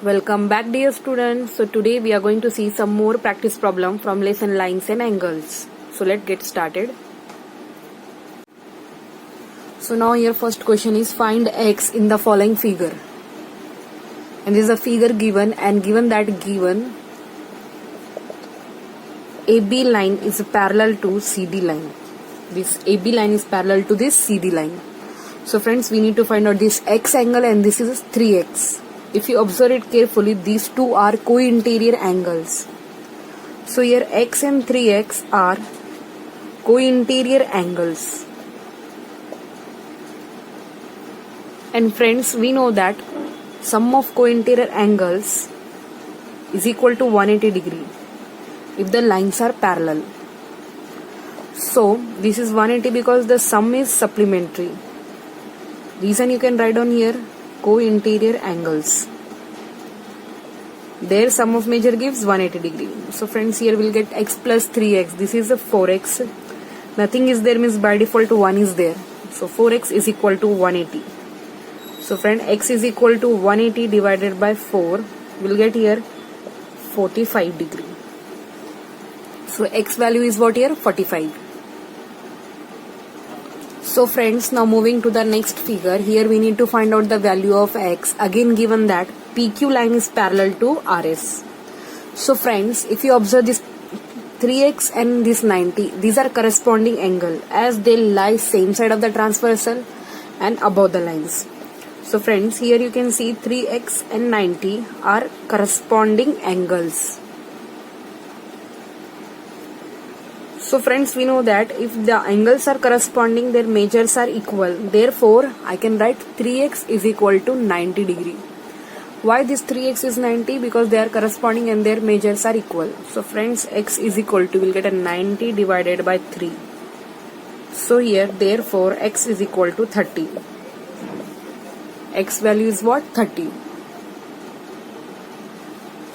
Welcome back, dear students. So today we are going to see some more practice problem from lesson lines and angles. So let's get started. So now your first question is find x in the following figure. And this is a figure given, and given AB line is parallel to CD line. This AB line is parallel to this CD line. So friends, we need to find out this x angle, and this is 3x. If you observe it carefully, these two are co-interior angles. So here x and 3x are co-interior angles. And friends, we know that sum of co-interior angles is equal to 180 degree if the lines are parallel. So this is 180 because the sum is supplementary. Reason you can write on here, co-interior angles. Their sum of measure gives 180 degree. So friends, here we'll get x plus 3x. This is a 4x. Nothing is there means by default 1 is there. So 4x is equal to 180. So friend, x is equal to 180 divided by 4. We'll get here 45 degree. So x value is what here? 45. So friends, now moving to the next figure. Here we need to find out the value of x. Again given that PQ line is parallel to RS. So friends, if you observe this 3x and this 90, these are corresponding angle as they lie same side of the transversal and above the lines. So friends, here you can see 3x and 90 are corresponding angles. So friends, we know that if the angles are corresponding, their measures are equal. Therefore, I can write 3x is equal to 90 degree. Why this 3x is 90? Because they are corresponding and their measures are equal. So friends, x is equal to, we'll get a 90 divided by 3. So here, therefore, x is equal to 30. X value is what? 30.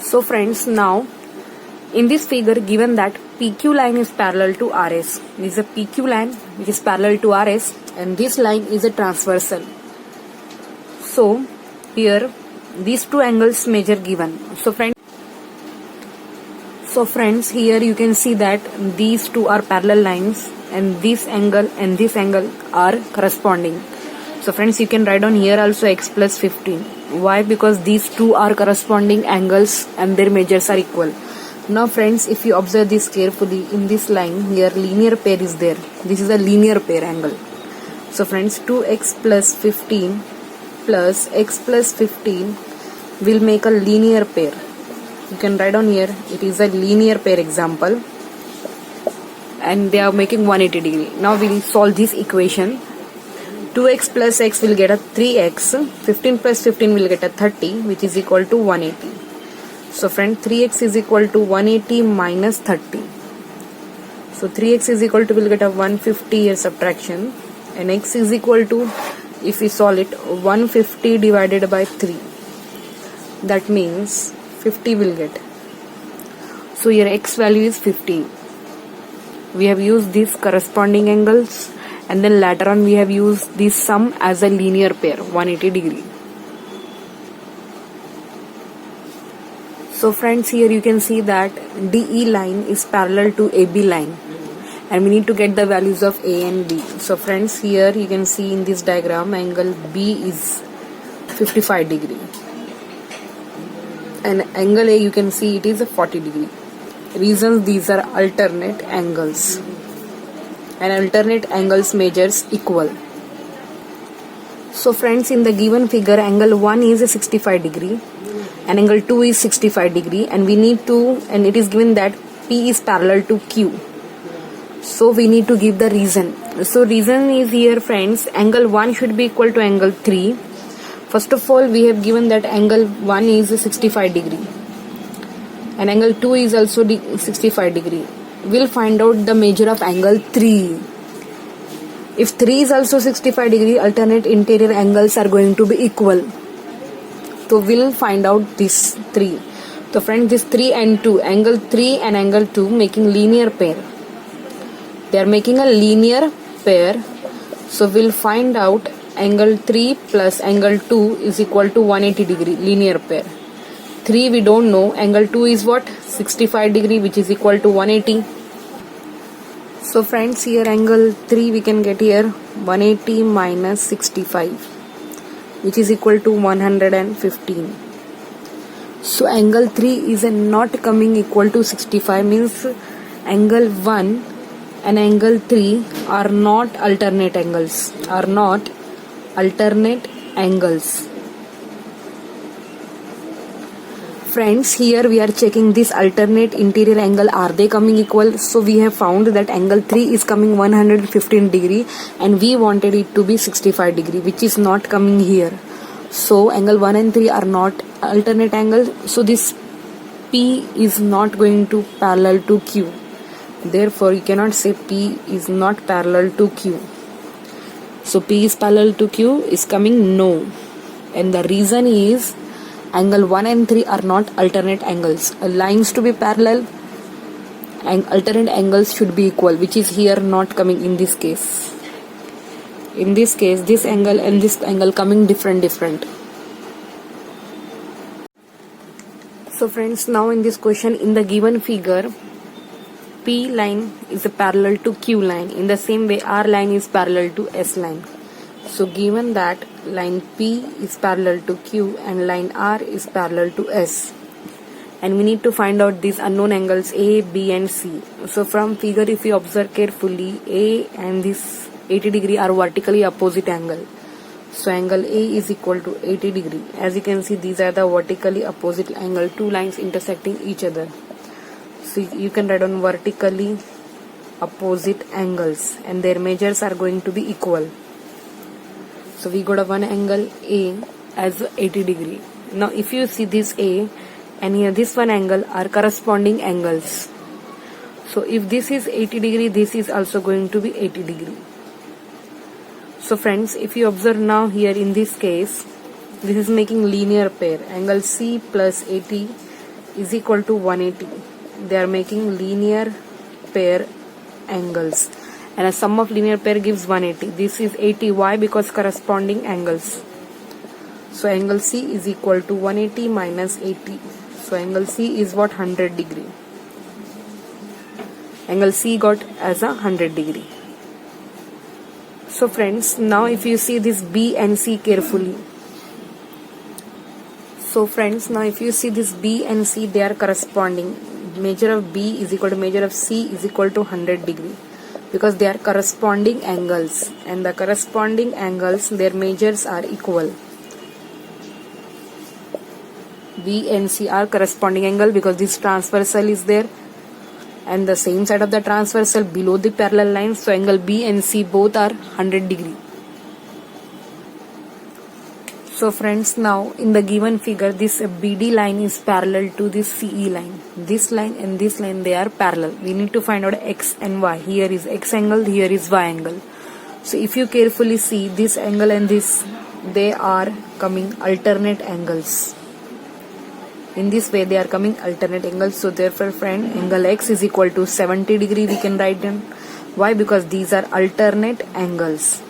So friends, now in this figure given that PQ line is parallel to RS. This is a PQ line which is parallel to RS, and this line is a transversal. So here these two angles measure given. So friends, here you can see that these two are parallel lines, and this angle are corresponding. So friends, you can write on here also x plus 15. Why? Because these two are corresponding angles and their measures are equal. Now friends, if you observe this carefully, in this line here linear pair is there. This is a linear pair angle. So friends, 2x plus 15 plus x plus 15 will make a linear pair. You can write on here, it is a linear pair example, and they are making 180 degree. Now we will solve this equation. 2x plus x will get a 3x, 15 plus 15 will get a 30, which is equal to 180. So friend, 3x is equal to 180 minus 30. So 3x is equal to, we'll get a 150 here subtraction, and x is equal to, if we solve it, 150 divided by 3. That means 50 will get. So here x value is 50. We have used these corresponding angles, and then later on we have used this sum as a linear pair, 180 degree. So friends, here you can see that DE line is parallel to AB line, and we need to get the values of A and B. So friends, here you can see in this diagram angle B is 55 degree, and angle A you can see it is a 40 degree. Reasons, these are alternate angles, and alternate angles measures equal. So friends, in the given figure, angle 1 is a 65 degree and angle 2 is 65 degree, and we need to, and it is given that P is parallel to Q. So we need to give the reason. So reason is here friends, angle 1 should be equal to angle 3. First of all, we have given that angle 1 is a 65 degree and angle 2 is also 65 degree. We'll find out the measure of angle 3. If 3 is also 65 degree, alternate interior angles are going to be equal. So we'll find out this 3. So friends, this 3 and 2, angle 3 and angle 2 making linear pair. They are making a linear pair. So we'll find out angle 3 plus angle 2 is equal to 180 degree linear pair. 3 we don't know. Angle 2 is what? 65 degree, which is equal to 180. So friends, here angle 3 we can get here 180 minus 65, which is equal to 115. So angle 3 is not coming equal to 65, means angle 1 and angle 3 are not alternate angles, Friends, here we are checking this alternate interior angle, are they coming equal? So we have found that angle 3 is coming 115 degree and we wanted it to be 65 degree, which is not coming here. So angle 1 and 3 are not alternate angles, so this P is not going to parallel to Q. Therefore you cannot say P is not parallel to Q. So P is parallel to Q is coming no. And the reason is angle 1 and 3 are not alternate angles. Lines to be parallel and alternate angles should be equal, which is here not coming in this case. In this case, this angle and this angle coming different. So friends, now in this question, in the given figure, P line is parallel to Q line. In the same way, R line is parallel to S line. So given that line P is parallel to Q and line R is parallel to S, and we need to find out these unknown angles A, B and C. So from figure, if you observe carefully, A and this 80 degree are vertically opposite angle. So angle A is equal to 80 degree. As you can see, these are the vertically opposite angle, two lines intersecting each other. So you can write on vertically opposite angles and their measures are going to be equal. So we got a one angle A as 80 degree. Now if you see this A and here this one angle are corresponding angles. So if this is 80 degree, this is also going to be 80 degree. So friends, if you observe now here in this case, this is making linear pair. Angle C plus 80 is equal to 180. They are making linear pair angles. And a sum of linear pair gives 180. This is 80. Why? Because corresponding angles. So angle C is equal to 180 minus 80. So angle C is what? 100 degree. Angle C got as a 100 degree. So friends, now if you see this B and C carefully. So friends, now if you see this B and C, they are corresponding. Measure of B is equal to measure of C is equal to 100 degree. Because they are corresponding angles. And the corresponding angles, their measures are equal. B and C are corresponding angle because this transversal is there. And the same side of the transversal below the parallel line. So angle B and C both are 100 degree. So friends, now in the given figure, this BD line is parallel to this CE line. This line and this line, they are parallel. We need to find out X and Y. Here is X angle, here is Y angle. So if you carefully see this angle and this, they are coming alternate angles. In this way, they are coming alternate angles. So therefore, friend, angle X is equal to 70 degree. We can write them. Why? Because these are alternate angles.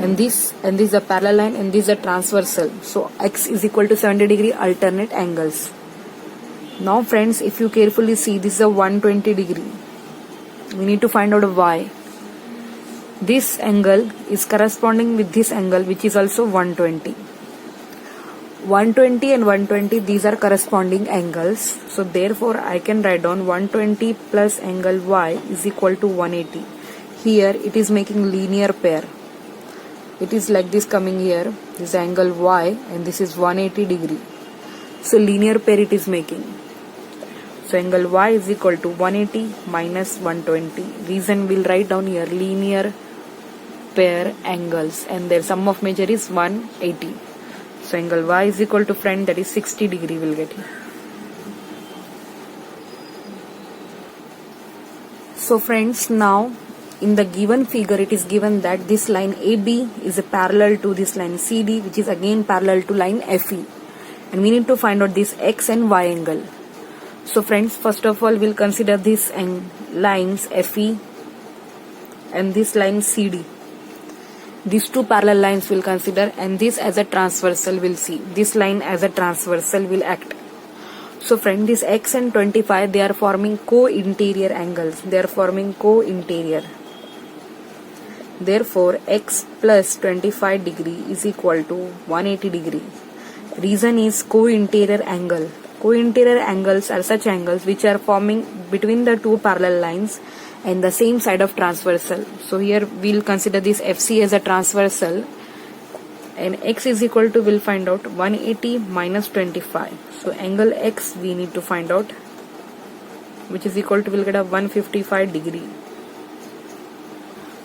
And this is a parallel line and this is a transversal. So X is equal to 70 degree alternate angles. Now friends, if you carefully see, this is a 120 degree. We need to find out Y. This angle is corresponding with this angle, which is also 120. 120 and 120, these are corresponding angles. So therefore I can write down 120 plus angle Y is equal to 180. Here it is making linear pair. It is like this coming here. This angle Y and this is 180 degree. So linear pair it is making. So angle Y is equal to 180 minus 120. Reason we'll write down here, linear pair angles, and their sum of measure is 180. So angle Y is equal to, friend, that is 60 degree we'll get here. So friends, now in the given figure it is given that this line AB is a parallel to this line CD, which is again parallel to line FE, and we need to find out this X and Y angle. So friends, first of all we'll consider these lines FE and this line CD. these two parallel lines we'll consider, and this as a transversal we'll see. This line as a transversal will act. So friend, this x and 25, they are forming co-interior angles. They are forming co-interior. Therefore, x plus 25 degree is equal to 180 degree. Reason is co-interior angle. Co-interior angles are such angles which are forming between the two parallel lines and the same side of transversal. So here we'll consider this FC as a transversal, and x is equal to, we'll find out 180 minus 25. So angle x we need to find out, which is equal to, we'll get a 155 degree.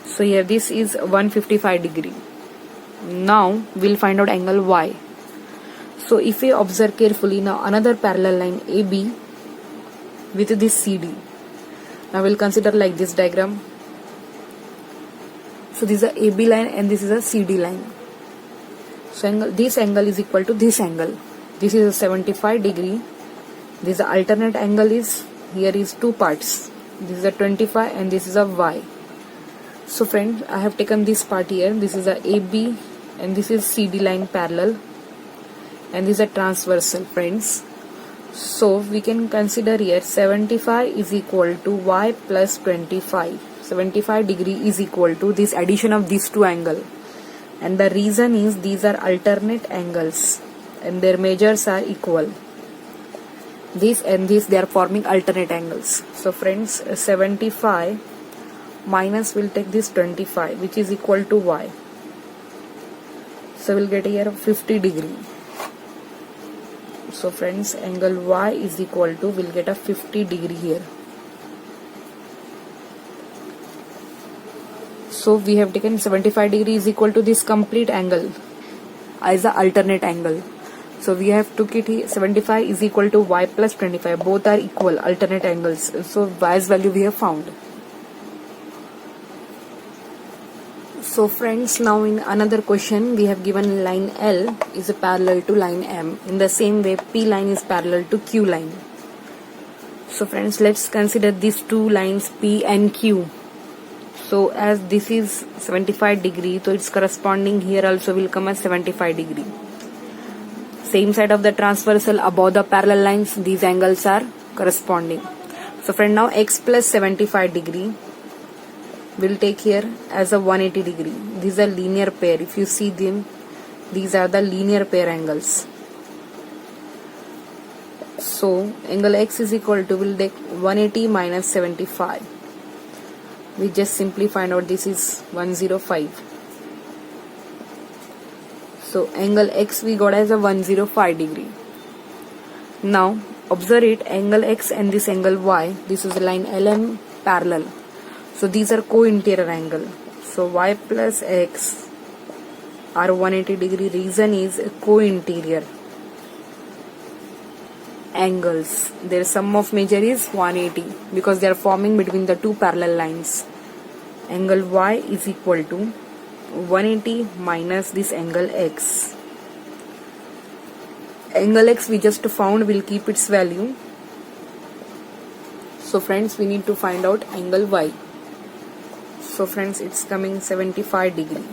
So here this is 155 degree. Now we'll find out angle y. So if we observe carefully, now another parallel line AB with this CD. Now we'll consider like this diagram. So this is a AB line and this is a CD line. So this angle is equal to this angle. This is a 75 degree. This alternate angle is, here is two parts. This is a 25 and this is a Y. So friends, I have taken this part here. This is a AB and this is CD line parallel, and this is a transversal, friends. So we can consider here 75 is equal to y plus 25. 75 degree is equal to this addition of these two angles. And the reason is these are alternate angles and their measures are equal. This and this, they are forming alternate angles. So friends, 75 minus, we'll take this 25, which is equal to y. So we'll get here 50 degree. So friends, angle y is equal to, we'll get a 50 degree here. So we have taken 75 degree is equal to this complete angle as a alternate angle. So we have took it here, 75 is equal to y plus 25. Both are equal alternate angles. So y's value we have found. So friends, now in another question we have given line L is parallel to line M. In the same way, P line is parallel to Q line. So friends, let's consider these two lines P and Q. So as this is 75 degree, so its corresponding here also will come as 75 degree. Same side of the transversal above the parallel lines, these angles are corresponding. So friend, now x plus 75 degree will take here as a 180 degree. These are linear pair. If you see them, these are the linear pair angles. So angle x is equal to, we'll take 180 minus 75. We just simply find out this is 105. So angle x we got as a 105 degree. Now observe it, angle x and this angle y, this is a line LM parallel. So these are co-interior angle. So y plus x are 180 degree. Reason is co-interior angles. Their sum of measure is 180 because they are forming between the two parallel lines. Angle y is equal to 180 minus this angle x. Angle x we just found, will keep its value. So friends, we need to find out angle y. So friends, it's coming 75 degree.